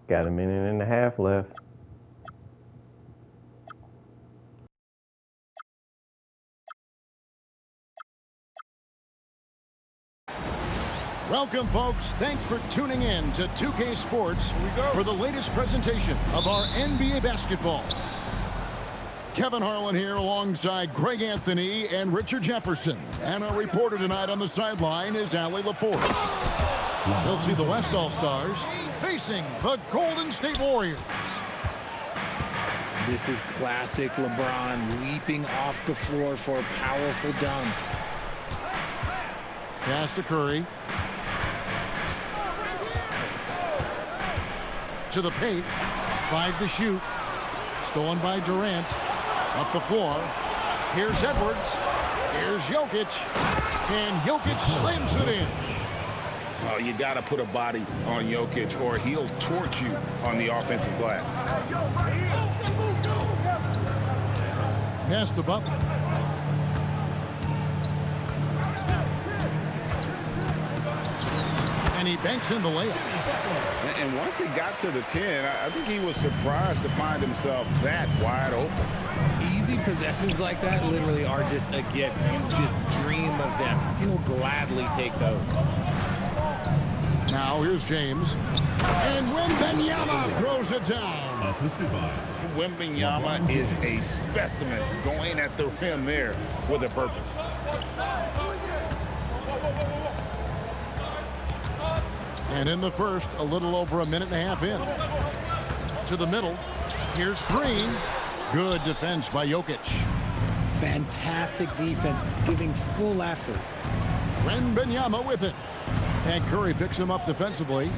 Got a minute and a half left. Welcome, folks. Thanks for tuning in to 2K Sports for the latest presentation of our NBA basketball. Kevin Harlan here alongside Greg Anthony and Richard Jefferson. And our reporter tonight on the sideline is Allie LaForce. We'll see the West All-Stars facing the Golden State Warriors. This is classic LeBron leaping off the floor for a powerful dunk. Pass to Curry. To the paint. 5 to shoot. Stolen by Durant. Up the floor. Here's Edwards. Here's Jokic. And Jokic slams it in. Oh, you got to put a body on Jokic or he'll torch you on the offensive glass. Pass to Butler. And he banks in the layup. And once he got to the 10, I think he was surprised to find himself that wide open. Easy possessions like that literally are just a gift. You just dream of them. He'll gladly take those. Now here's James. And Wembanyama throws it down. Wembanyama is a specimen going at the rim there with a purpose. And in the first, a little over a minute and a half in. To the middle. Here's Green. Good defense by Jokic. Fantastic defense, giving full effort. Wembanyama with it. And Curry picks him up defensively.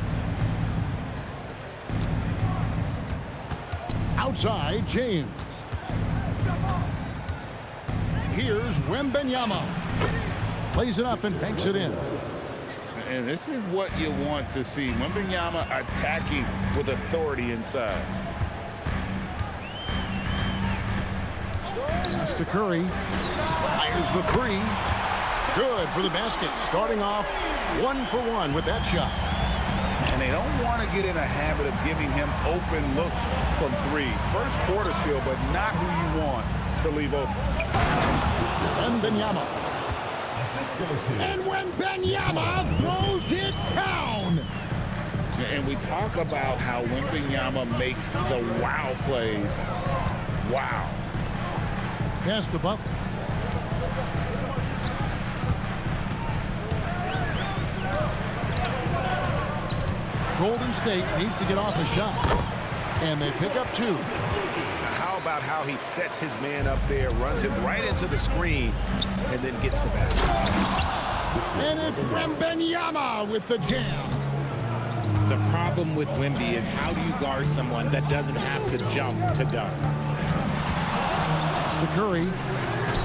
Outside, James. Here's Wembanyama. Plays it up and banks it in. And this is what you want to see. Wembanyama attacking with authority inside. Pass to Curry. Fires the three. Good for the basket. Starting off 1 for 1 with that shot. And they don't want to get in a habit of giving him open looks from 3. First quarter still, but not who you want to leave open. Wembanyama. And Wembanyama throws it down. And we talk about how Wembanyama makes the wow plays. Wow. Pass to Butler. Golden State needs to get off a shot. And they pick up 2. How about how he sets his man up there, runs him right into the screen, and then gets the basket. And it's Wembanyama with the jam. The problem with Wemby is how do you guard someone that doesn't have to jump to dunk? Pass to Curry.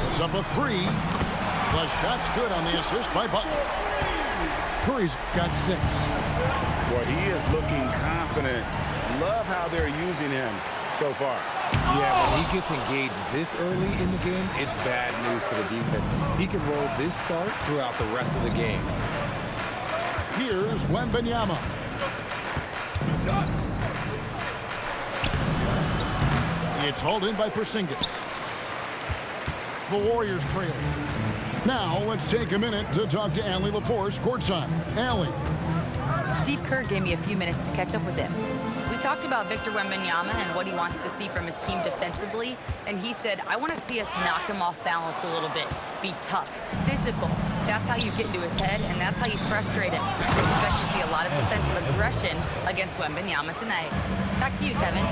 Puts up a 3. The shot's good on the assist by Butler. Curry's got 6. Well, he is looking confident. Love how they're using him so far. Yeah, when he gets engaged this early in the game, it's bad news for the defense. He can roll this start throughout the rest of the game. Here's Wembanyama. It's hauled in by Porzingis. The Warriors trail. Now let's take a minute to talk to Allie LaForce courtside. Allie. Steve Kerr gave me a few minutes to catch up with him. We talked about Victor Wembanyama and what he wants to see from his team defensively, and he said, I want to see us knock him off balance a little bit. Be tough, physical. That's how you get into his head, and that's how you frustrate him. Expect to see a lot of defensive aggression against Wembanyama tonight. Back to you, Kevin.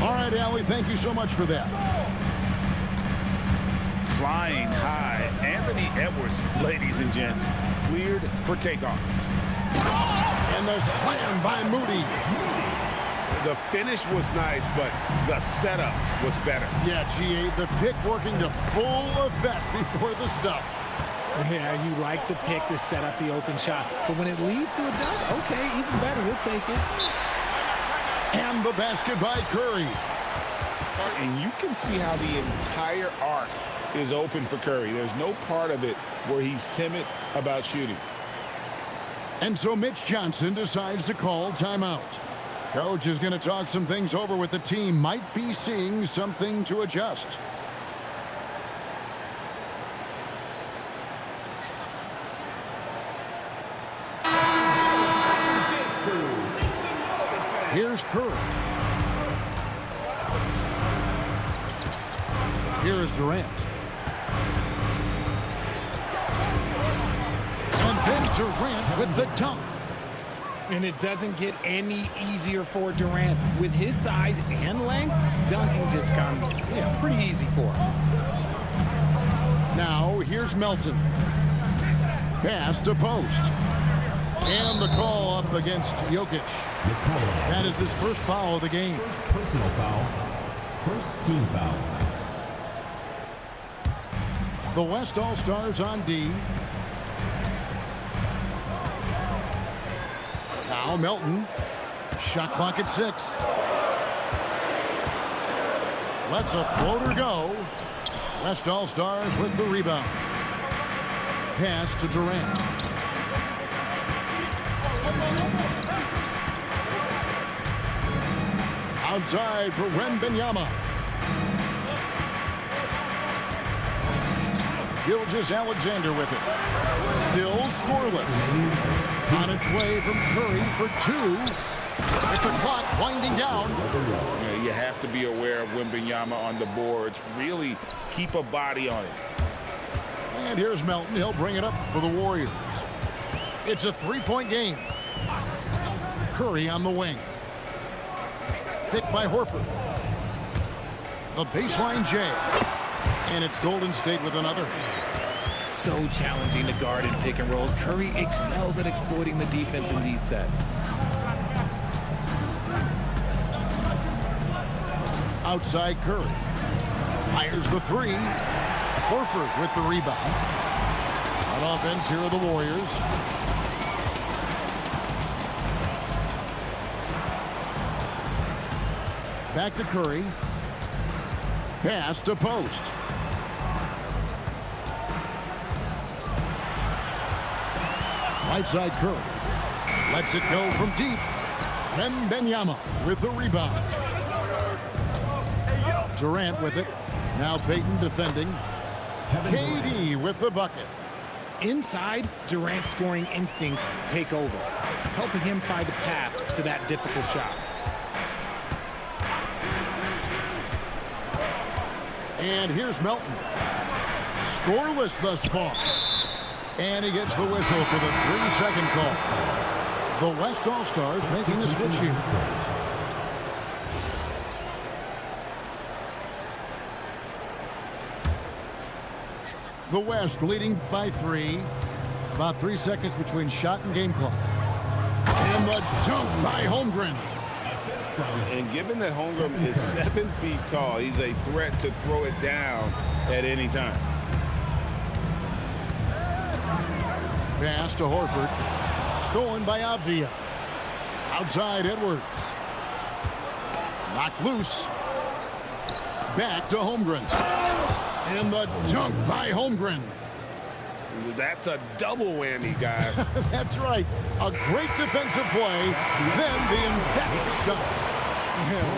All right, Allie, thank you so much for that. Flying high, Anthony Edwards, ladies and gents, cleared for takeoff. And the slam by Moody. The finish was nice, but the setup was better. Yeah, G8, the pick working to full effect before the stuff. Yeah, you like the pick to set up the open shot, but when it leads to a dunk, okay, even better, he'll take it. And the basket by Curry. And you can see how the entire arc is open for Curry. There's no part of it where he's timid about shooting. And so Mitch Johnson decides to call timeout. Coach is going to talk some things over with the team. Might be seeing something to adjust. Here's Curry. Here is Durant. And then Durant with the dunk. And it doesn't get any easier for Durant. With his size and length, dunking just comes pretty easy for him. Now, here's Melton. Pass to post. And the call up against Jokic. That is his first foul of the game. First personal foul. First team foul. The West All-Stars on D. Now Melton. Shot clock at 6. Lets a floater go. West All-Stars with the rebound. Pass to Durant. Outside for Wembanyama. Gilgeous-Alexander with it. Still scoreless. On its way from Curry for 2. With the clock winding down. You have to be aware of Wembanyama on the boards. Really keep a body on it. And here's Melton. He'll bring it up for the Warriors. It's a 3-point game. Curry on the wing. Picked by Horford. The baseline J. And it's Golden State with another. So challenging to guard in pick and rolls. Curry excels at exploiting the defense in these sets. Outside Curry. Fires the 3. Horford with the rebound. On offense, here are the Warriors. Back to Curry. Pass to post. Right side Curry. Lets it go from deep. Wembanyama with the rebound. Durant with it. Now Payton defending. KD with the bucket. Inside, Durant's scoring instincts take over, helping him find a path to that difficult shot. And here's Melton. Scoreless thus far. And he gets the whistle for the 3-second call. The West All-Stars making the switch here. The West leading by 3. About 3 seconds between shot and game clock. And the dunk by Holmgren. And given that Holmgren is 7 feet tall, he's a threat to throw it down at any time. Pass to Horford. Stolen by Avdia. Outside Edwards. Knocked loose. Back to Holmgren. And the dunk by Holmgren. That's a double whammy, guys. That's right. A great defensive play, then the emphatic stuff.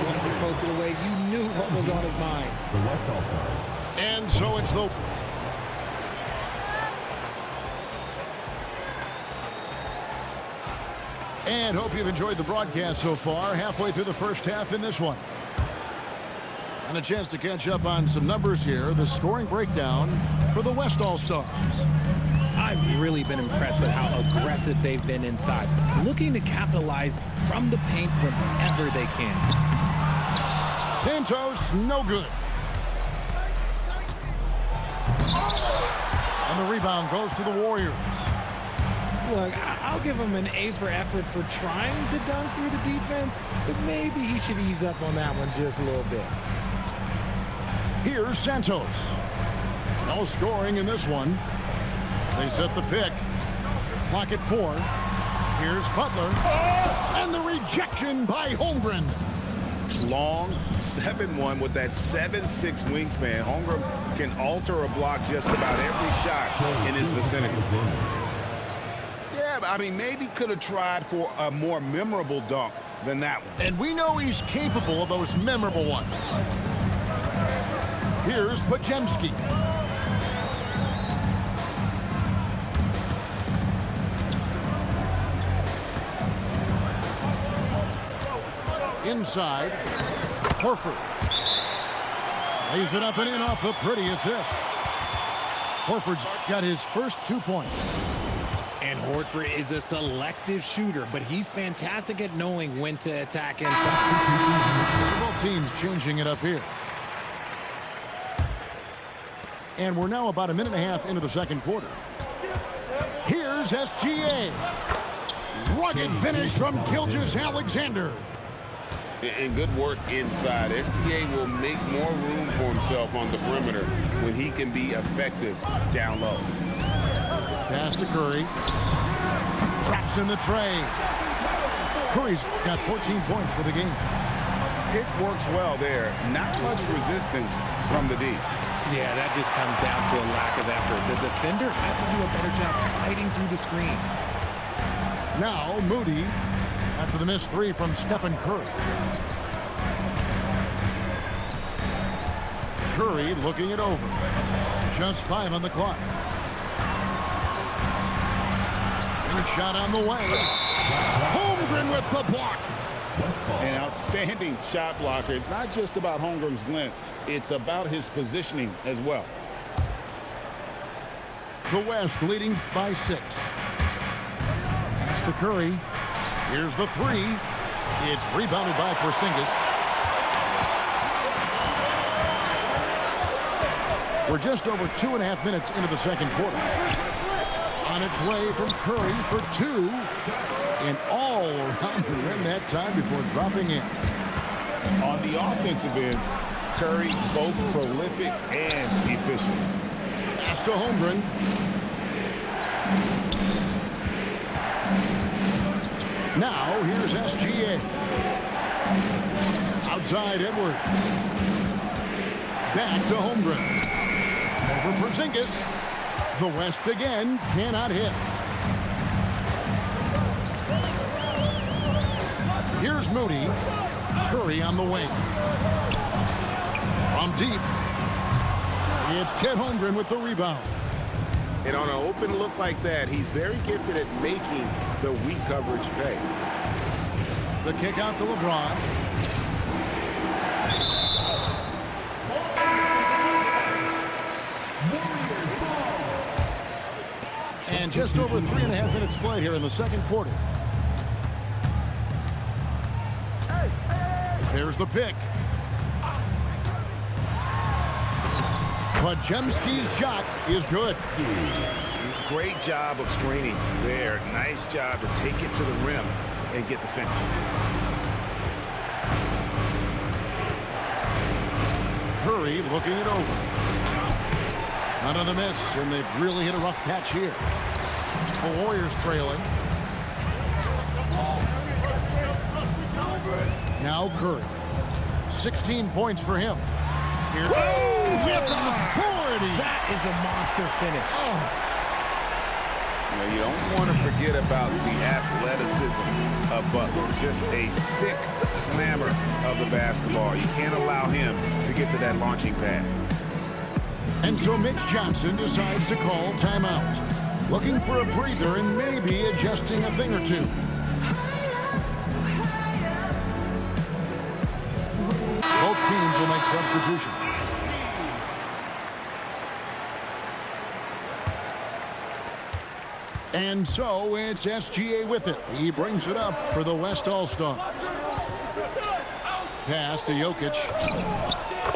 Once it poked it away, you knew what was on his mind. The West All-Stars. And so it's the... And hope you've enjoyed the broadcast so far. Halfway through the first half in this one. And a chance to catch up on some numbers here. The scoring breakdown for the West All-Stars. I've really been impressed with how aggressive they've been inside, looking to capitalize from the paint whenever they can. Santos, no good. And the rebound goes to the Warriors. Look, I'll give him an A for effort for trying to dunk through the defense, but maybe he should ease up on that one just a little bit. Here's Santos. No scoring in this one. They set the pick. Clock at 4. Here's Butler. And the rejection by Holmgren. Long, 7'1" with that 7'6" wingspan. Holmgren can alter a block just about every shot in his vicinity. Yeah, I mean, maybe could have tried for a more memorable dunk than that one. And we know he's capable of those memorable ones. Here's Podziemski. Inside, Horford. Lays it up and in off the pretty assist. Horford's got his first 2 points. And Horford is a selective shooter, but he's fantastic at knowing when to attack inside. Both teams changing it up here. And we're now about a minute and a half into the second quarter. Here's SGA. Rugged finish from Gilgeous-Alexander. And good work inside. SGA will make more room for himself on the perimeter when he can be effective down low. Pass to Curry. Traps in the tray. Curry's got 14 points for the game. Pick works well there. Not much resistance from the D. Yeah, that just comes down to a lack of effort. The defender has to do a better job fighting through the screen. Now Moody after the missed three from Stephen Curry. Curry looking it over. Just 5 on the clock. Good shot on the way. Holmgren with the block. An outstanding shot blocker. It's not just about Holmgren's length. It's about his positioning as well. The West leading by 6. Pass to Curry. Here's the three. It's rebounded by Porzingis. We're just over 2.5 minutes into the second quarter. On its way from Curry for 2. And all around the rim that time before dropping in. On the offensive end, Curry both prolific and efficient. Pass to Holmgren. Now here's SGA. Outside Edwards. Back to Holmgren. Over Porzingis. The West again cannot hit. Here's Moody. Curry on the wing. From deep. It's Chet Holmgren with the rebound. And on an open look like that, he's very gifted at making the weak coverage pay. The kick out to LeBron. And just over 3.5 minutes played here in the second quarter. There's the pick. Podziemski's shot is good. Great job of screening there. Nice job to take it to the rim and get the finish. Curry looking it over. Another miss, and they've really hit a rough patch here. The Warriors trailing. Now Curry. 16 points for him. Here's with authority. That is a monster finish. Now, you don't want to forget about the athleticism of Butler. Just a sick slammer of the basketball. You can't allow him to get to that launching pad. And so Mitch Johnson decides to call timeout. Looking for a breather and maybe adjusting a thing or two. Both teams will make substitutions. And so it's SGA with it. He brings it up for the West All-Stars. Pass to Jokic.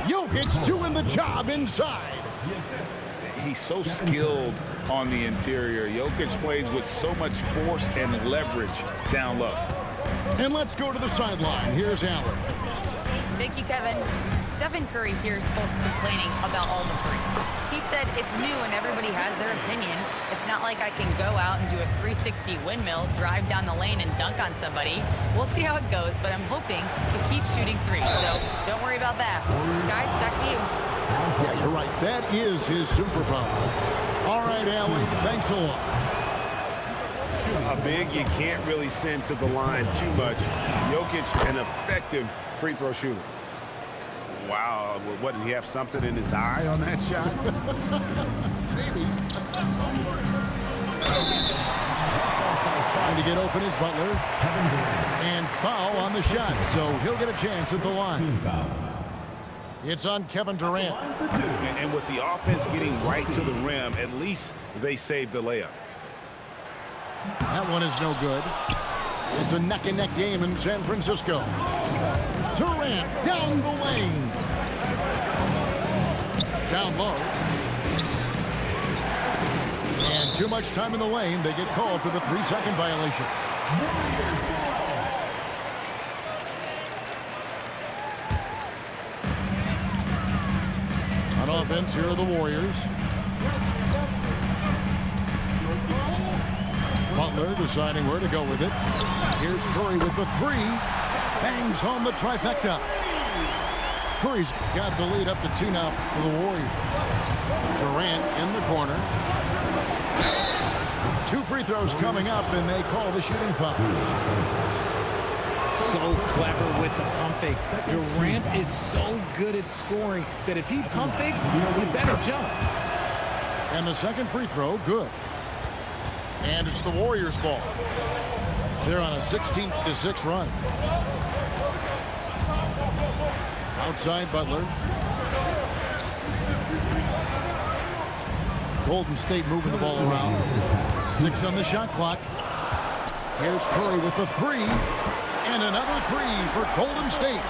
Jokic doing the job inside. He's so skilled on the interior. Jokic plays with so much force and leverage down low. And let's go to the sideline. Here's Allen. Thank you, Kevin. Stephen Curry hears folks complaining about all the threes. He said it's new and everybody has their opinion. It's not like I can go out and do a 360 windmill, drive down the lane and dunk on somebody. We'll see how it goes, but I'm hoping to keep shooting threes, so don't worry about that. Guys, back to you. Yeah, you're right. That is his superpower. All right, Allen, thanks a lot. A big you can't really send to the line too much. Jokic, an effective free throw shooter. Wow, what, did he have something in his eye on that shot? Maybe. Trying to get open is Butler. And foul on the shot, so he'll get a chance at the line. It's on Kevin Durant. And with the offense getting right to the rim, at least they saved the layup. That one is no good. It's a neck-and-neck game in San Francisco. Durant down the lane. Down low. And too much time in the lane. They get called for the 3-second violation. On offense, here are the Warriors. Butler deciding where to go with it. Here's Curry with the 3. Bangs home the trifecta. Curry's got the lead up to 2 now for the Warriors. Durant in the corner. 2 free throws coming up, and they call the shooting foul. So clever with the pump fake. Durant is so good at scoring that if he pump fakes, he better jump. And the second free throw, good. And it's the Warriors' ball. They're on a 16-6 run. Outside Butler. Golden State moving the ball around. 6 on the shot clock. Here's Curry with the 3. And another 3 for Golden State.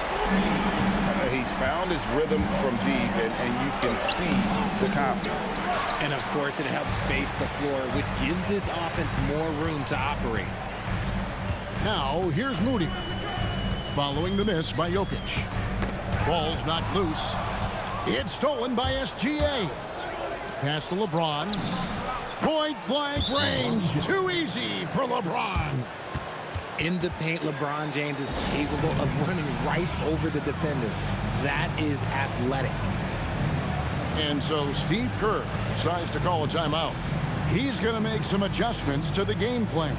He's found his rhythm from deep, and you can see the confidence. And of course, it helps space the floor, which gives this offense more room to operate. Now, here's Moody. Following the miss by Jokic. Ball's knocked loose. It's stolen by SGA. Pass to LeBron. Point-blank range. Too easy for LeBron. In the paint, LeBron James is capable of running right over the defender. That is athletic. And so Steve Kerr decides to call a timeout. He's going to make some adjustments to the game plan.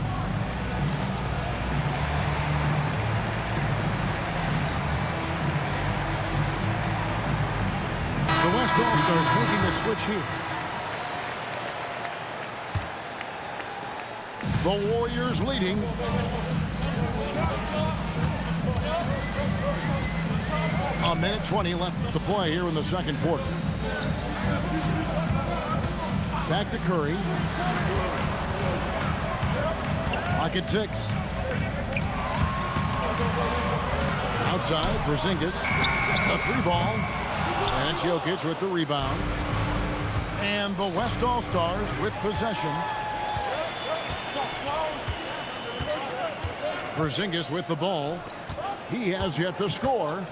The West All-Stars making a switch here. The Warriors leading. A minute 20 left to play here in the second quarter. Back to Curry. Clock at 6. Outside, Porzingis. The 3 ball. And Jokic with the rebound. And the West All-Stars with possession. Porzingis with the ball. He has yet to score.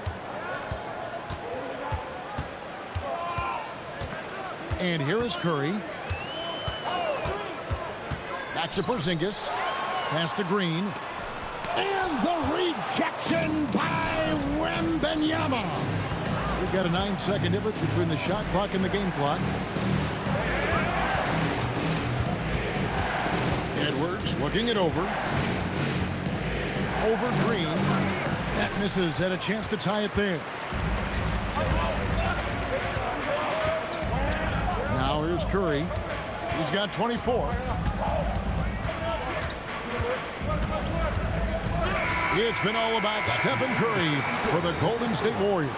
And here is Curry. Back to Porzingis. Pass to Green. And the rejection by Wembanyama. We've got a 9-second difference between the shot clock and the game clock. Edwards looking it over. Over Green. That misses. Had a chance to tie it there. Now here's Curry. He's got 24. It's been all about Stephen Curry for the Golden State Warriors.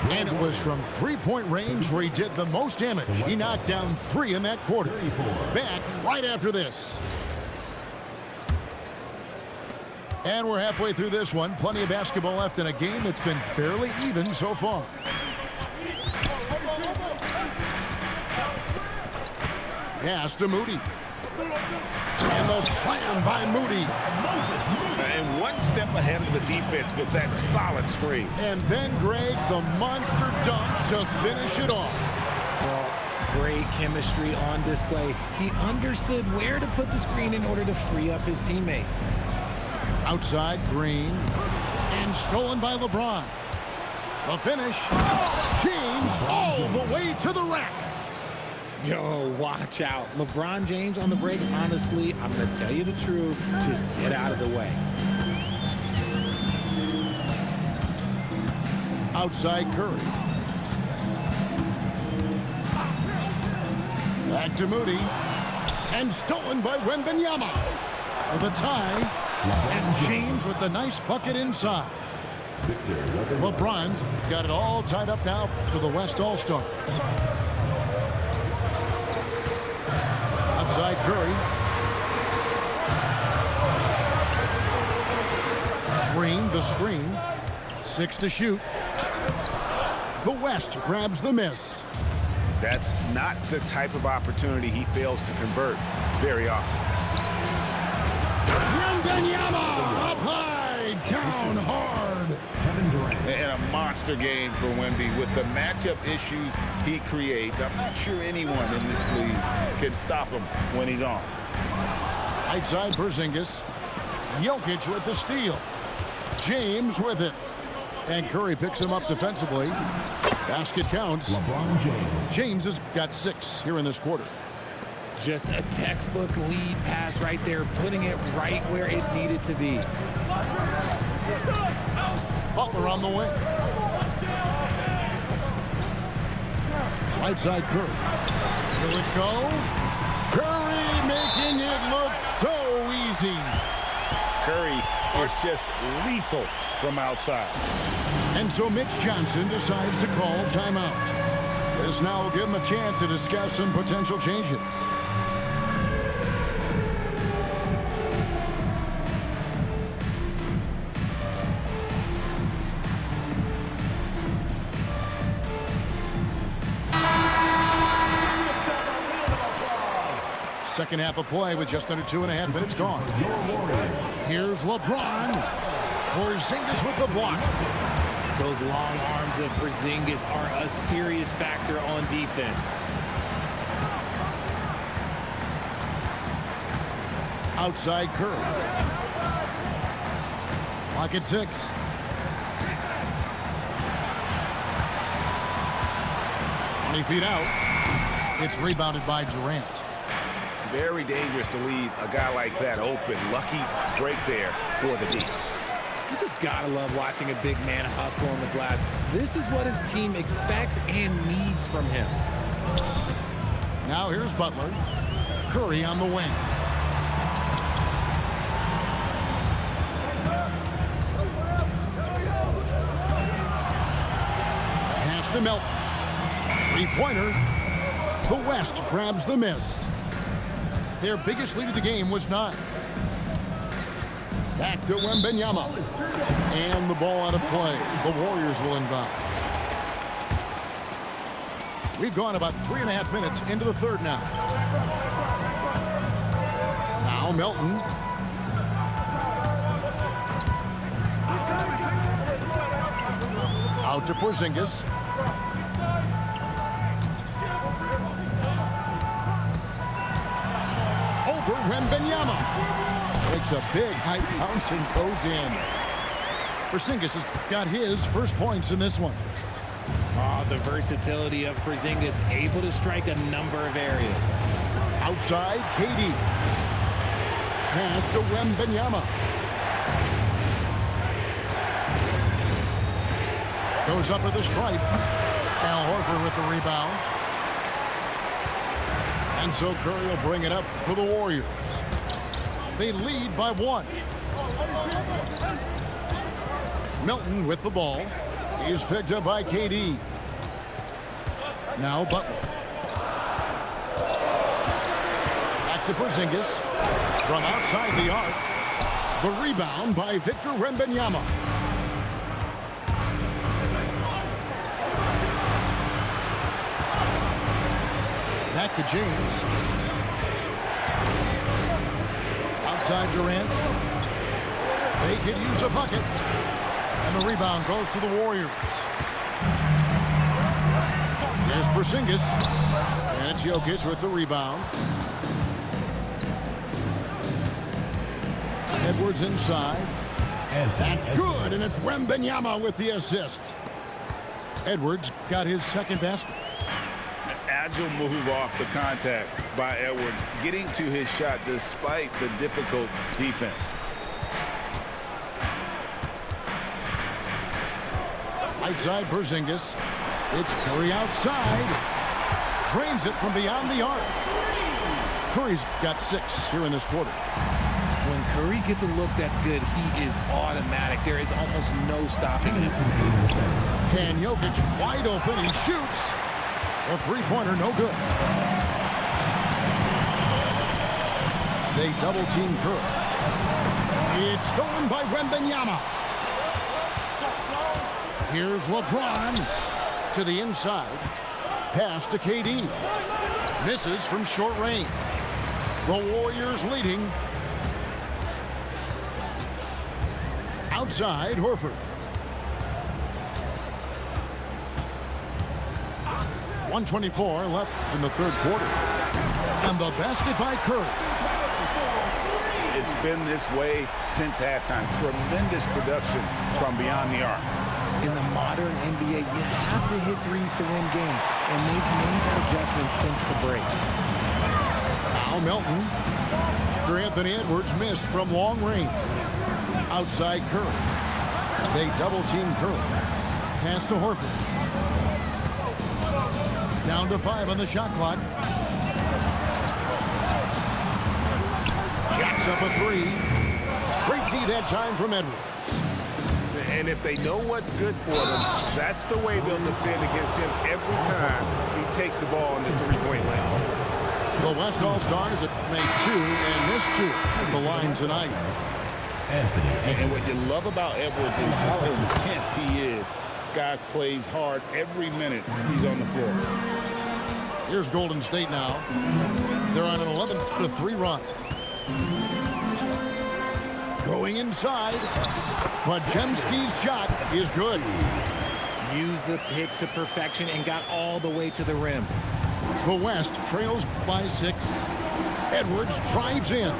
And it was from 3-point range where he did the most damage. He knocked down 3 in that quarter. Back right after this. And we're halfway through this one. Plenty of basketball left in a game that's been fairly even so far. Pass to Moody. And the slam by Moody. And one step ahead of the defense with that solid screen. And then Greg, the monster dunk to finish it off. Well, great chemistry on display. He understood where to put the screen in order to free up his teammate. Outside, Green. And stolen by LeBron. The finish. James all the way to the rack. Yo, watch out. LeBron James on the break, honestly, I'm going to tell you the truth. Just get out of the way. Outside Curry. Back to Moody. And stolen by Wembanyama. For the tie. And James with the nice bucket inside. LeBron's got it all tied up now for the West All-Stars. Outside Curry. Green, the screen. 6 to shoot. The West grabs the miss. That's not the type of opportunity he fails to convert very often. Wembanyama up high, down hard. And a monster game for Wemby with the matchup issues he creates. I'm not sure anyone in this league can stop him when he's on. Outside Porzingis. Jokic with the steal. James with it. And Curry picks him up defensively. Basket counts. LeBron James. James has got 6 here in this quarter. Just a textbook lead pass right there, putting it right where it needed to be. Butler on the wing. Right side Curry. Will it go? Curry making it look so easy. Curry is just lethal from outside. And so Mitch Johnson decides to call timeout. This now will give him a chance to discuss some potential changes. Second half of play with just under 2.5 minutes gone. Here's LeBron. Porzingis with the block. Those long arms of Porzingis are a serious factor on defense. Outside Curry. Clock at 6. Feet out. It's rebounded by Durant. Very dangerous to leave a guy like that open. Lucky break there for the D. You just gotta love watching a big man hustle on the glass. This is what his team expects and needs from him. Now here's Butler. Curry on the wing. Pass to Melton. Three-pointer. The West grabs the miss. Their biggest lead of the game was 9. Back to Wembanyama. And the ball out of play. The Warriors will inbound. We've gone about 3.5 minutes into the third now. Now Melton. Out to Porzingis. Over Wembanyama. Makes a big high bounce and goes in. Porzingis has got his first points in this one. Oh, the versatility of Porzingis, able to strike a number of areas. Outside, KD. Pass to Wembanyama. Goes up with a stripe. Al Horford with the rebound. And so Curry will bring it up for the Warriors. They lead by 1. Melton with the ball. He's picked up by KD. Now Butler. Back to Porzingis. From outside the arc. The rebound by Victor Wembanyama. Back to James. Outside Durant. They could use a bucket. And the rebound goes to the Warriors. Here's Porzingis. And it's Jokic with the rebound. Edwards inside. That's good, and it's Wembanyama with the assist. Edwards got his second basket. agile move off the contact by Edwards, getting to his shot despite the difficult defense. Right side, Porzingis. It's Curry outside. Drains it from beyond the arc. Curry's got 6 here in this quarter. When Curry gets a look that's good, he is automatic. There is almost no stopping him. Can Jokic wide open. He shoots. A three-pointer, no good. They double-team Curry. It's stolen by Wembanyama. Here's LeBron to the inside. Pass to KD. Misses from short range. The Warriors leading. Outside, Horford. 1:24 left in the third quarter. And the basket by Curry. It's been this way since halftime. Tremendous production from beyond the arc. In the modern NBA, you have to hit threes to win games, and they've made that adjustment since the break. Now Melton. After Anthony Edwards missed from long range. Outside Curry. They double-team Curry. Pass to Horford. Down to 5 on the shot clock. Jacks up a 3. Great D that time from Edwards. And if they know what's good for them, that's the way they'll defend against him every time he takes the ball in the three-point lane. The West All-Stars have made 2 and missed 2 at the line tonight. And what you love about Edwards is how intense he is. Guy plays hard every minute he's on the floor. Here's Golden State now. They're on an 11-3 run. Going inside. Podziemski's shot is good. Used the pick to perfection and got all the way to the rim. The West trails by 6. Edwards drives in.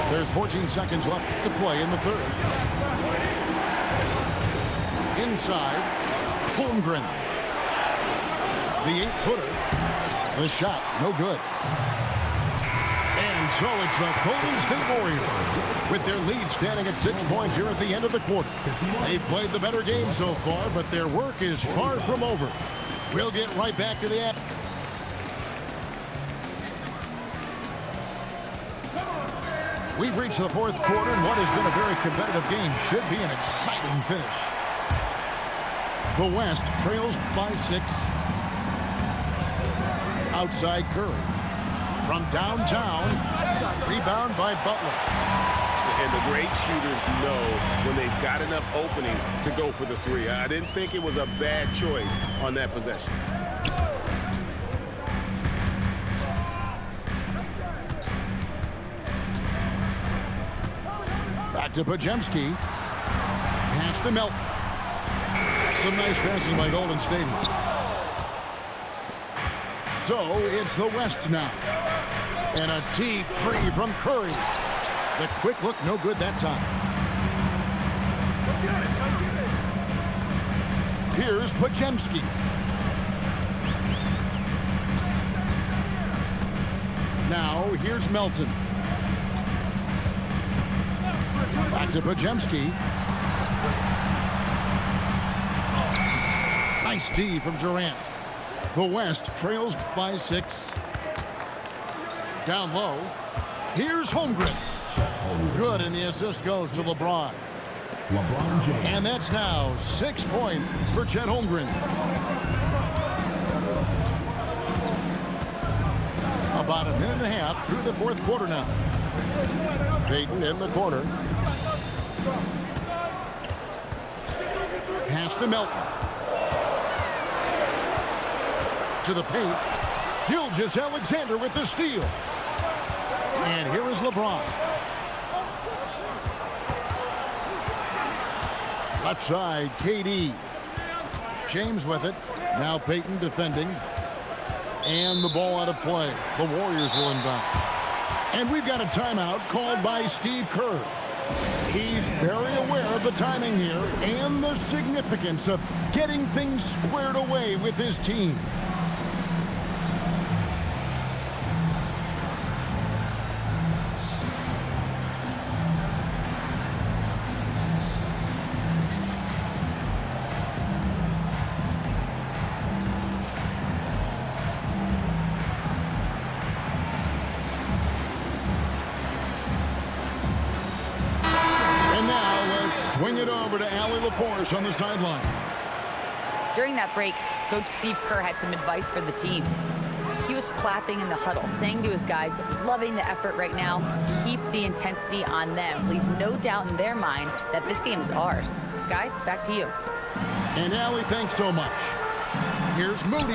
There's 14 seconds left to play in the third. Inside, Holmgren. The 8-footer. The shot, no good. And so it's the Golden State Warriors with their lead standing at 6 points here at the end of the quarter. They've played the better game so far, but their work is far from over. We'll get right back to the action. We've reached the fourth quarter, and what has been a very competitive game should be an exciting finish. The West trails by 6. Outside Curry. From downtown, rebound by Butler. And the great shooters know when they've got enough opening to go for the 3. I didn't think it was a bad choice on that possession. Back to Podziemski. Pass to Melton. Some nice passing by Golden State. So it's the West now. And a deep three from Curry. The quick look, no good that time. Here's Podziemski. Now here's Melton. Back to Podziemski. Nice D from Durant. The West trails by 6. Down low. Here's Holmgren. Good, and the assist goes to LeBron. LeBron James. And that's now 6 points for Chet Holmgren. About a minute and a half through the fourth quarter now. Payton in the corner. Pass to Melton. To the paint. Gilgeous-Alexander with the steal. And here is LeBron. Left side, KD. James with it. Now Payton defending. And the ball out of play. The Warriors will inbound. And we've got a timeout called by Steve Kerr. He's very aware of the timing here and the significance of getting things squared away with his team. Swing it over to Allie LaForce on the sideline. During that break, Coach Steve Kerr had some advice for the team. He was clapping in the huddle, saying to his guys, loving the effort right now, keep the intensity on them. Leave no doubt in their mind that this game is ours. Guys, back to you. And Allie, thanks so much. Here's Moody.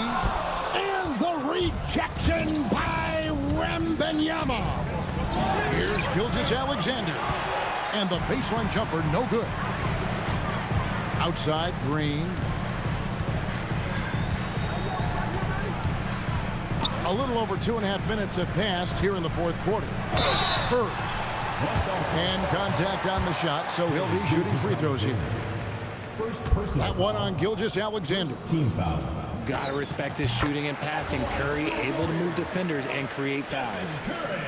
And the rejection by Wembanyama. Here's Gilgeous-Alexander. And the baseline jumper, no good. Outside, Green. A little over 2.5 minutes have passed here in the fourth quarter. Curry. And contact on the shot, so he'll be shooting free throws here. That one on Gilgeous-Alexander. Team foul. Gotta respect his shooting and passing. Curry able to move defenders and create fouls. Curry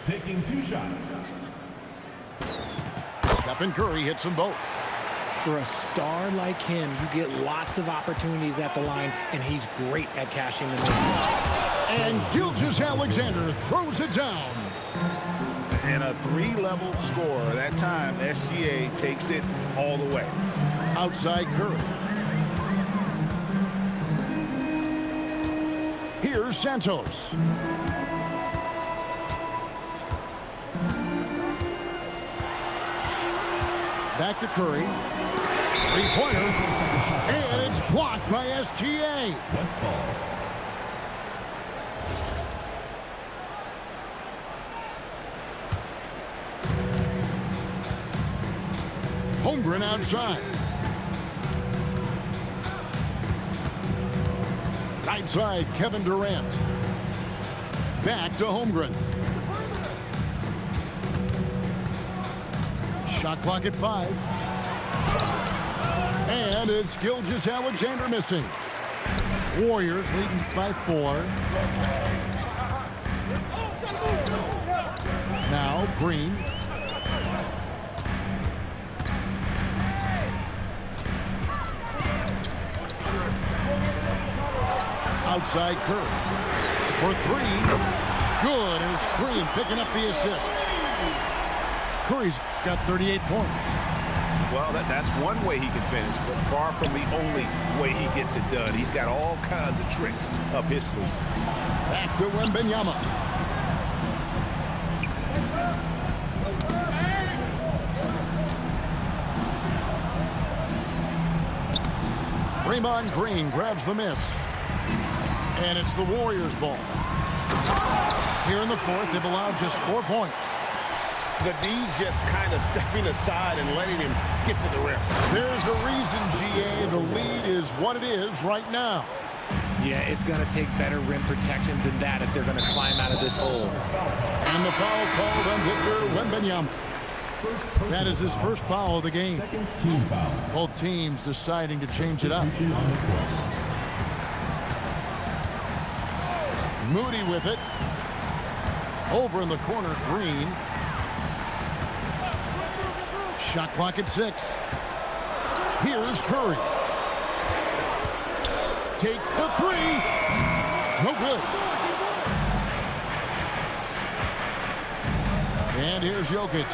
taking 2 shots. Stephen Curry hits them both. For a star like him, you get lots of opportunities at the line, and he's great at cashing them in. And Gilgeous-Alexander throws it down. And a 3-level score. That time, SGA takes it all the way. Outside Curry. Here's Santos. Back to Curry. 3-pointer. And it's blocked by SGA. West ball. Holmgren outside. Right side, Kevin Durant. Back to Holmgren. Shot clock at 5. And it's Gilgeous-Alexander missing. Warriors leading by 4. Now Green. Outside Curry. For 3. Good, and it's Green picking up the assist. Curry's got 38 points. Well, that's one way he can finish, but far from the only way he gets it done. He's got all kinds of tricks up his sleeve. Back to Wembanyama. Draymond Green grabs the miss. And it's the Warriors' ball. Here in the fourth, they've allowed just 4 points. The D just kind of stepping aside and letting him get to the rim. There's a reason, GA, the lead is what it is right now. Yeah, it's going to take better rim protection than that if they're going to climb out of this hole. And the foul called on Victor Wembanyama. That is his first foul of the game. Second team foul. Both teams deciding to change it up. Moody with it. Over in the corner, Green. Shot clock at 6. Here's Curry. Takes the 3. No good. And here's Jokic.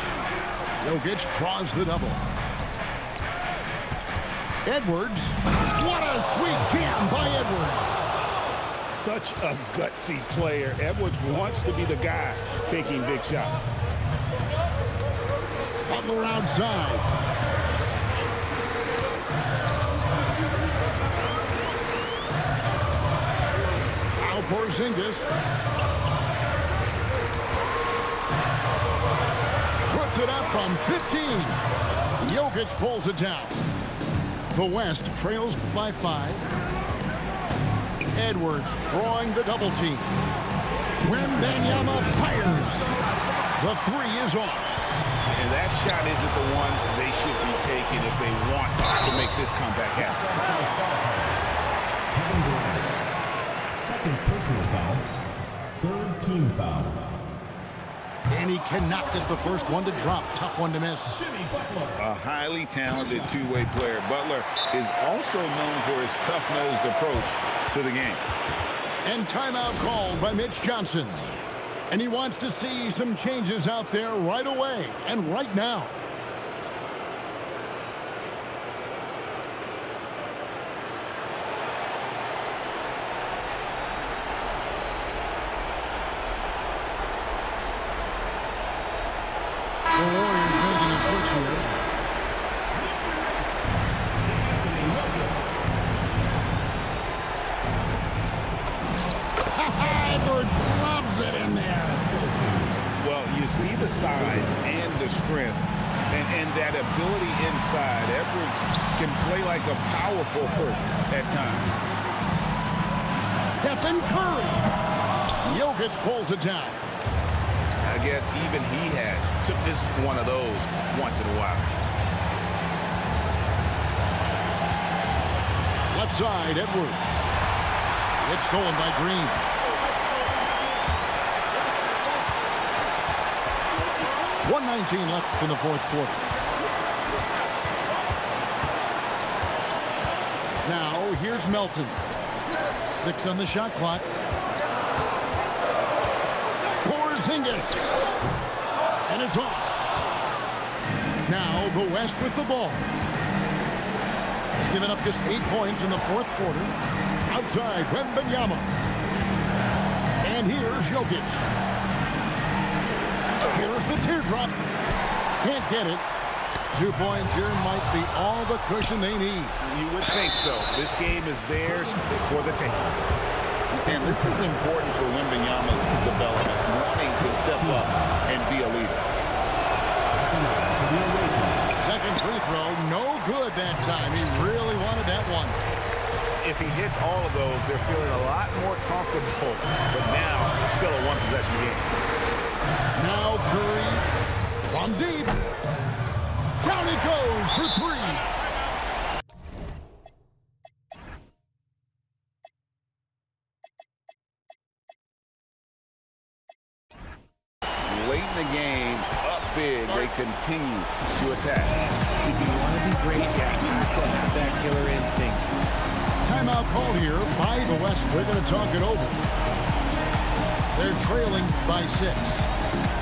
Jokic draws the double. Edwards. What a sweet jam by Edwards. Such a gutsy player. Edwards wants to be the guy taking big shots. Butler outside. Now Porzingis. Puts it up from 15. Jokic pulls it down. The West trails by 5. Edwards drawing the double team. Wembanyama fires. The 3 is off. And that shot isn't the one they should be taking if they want to make this comeback happen. Kevin Durant. Second personal foul. Third team foul. And he cannot get the first one to drop. Tough one to miss. A highly talented two-way player. Butler is also known for his tough-nosed approach to the game. And timeout called by Mitch Johnson. And he wants to see some changes out there right away and right now. The Warriors making a switch here. Edwards loves it in there. Well, you see the size and the strength and that ability inside. Edwards can play like a powerful hook at times. Stephen Curry. Jokic pulls it down. I guess even he has to miss one of those once in a while. Left side, Edwards. It's stolen by Green. .119 left in the fourth quarter. Now, here's Melton. 6 on the shot clock. Porzingis. And it's off. Now, the West with the ball. Giving up just 8 points in the fourth quarter. Outside, Wembanyama. And here's Jokic. Here's the teardrop. Can't get it. 2 points here might be all the cushion they need. You would think so. This game is theirs for the taking. And this is important for Wembanyama's development, wanting to step up and be a leader. Second free throw, no good that time. He really wanted that one. If he hits all of those, they're feeling a lot more comfortable. But now, still a one-possession game. Now Curry from deep. Down he goes for 3. Late in the game, up big, they continue to attack. If you want to be great, you have to have that killer instinct. Timeout called here by the West. We're going to talk it over. They're trailing by 6.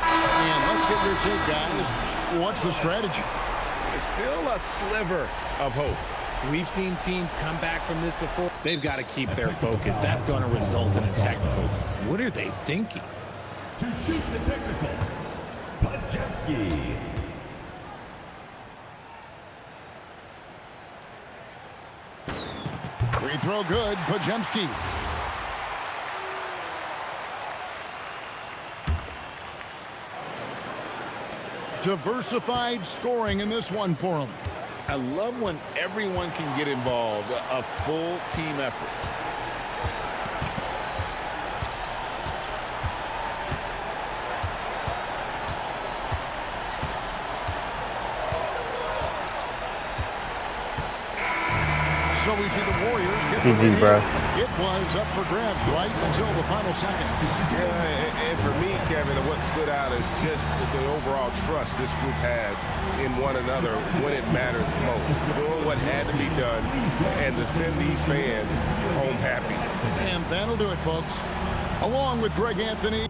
And let's get your take, guys. What's the strategy? There's still a sliver of hope. We've seen teams come back from this before. They've got to keep their focus. That's going to result in a technical. What are they thinking? To shoot the technical, Podziemski. Free throw good, Podziemski. Diversified scoring in this one for him. I love when everyone can get involved, a full team effort. So we see the Warriors get the win. bro. It was up for grabs right until the final seconds. Yeah, and for me, Kevin, what stood out is just the overall trust this group has in one another when it mattered most. Doing what had to be done and to send these fans home happy. And that'll do it, folks. Along with Greg Anthony.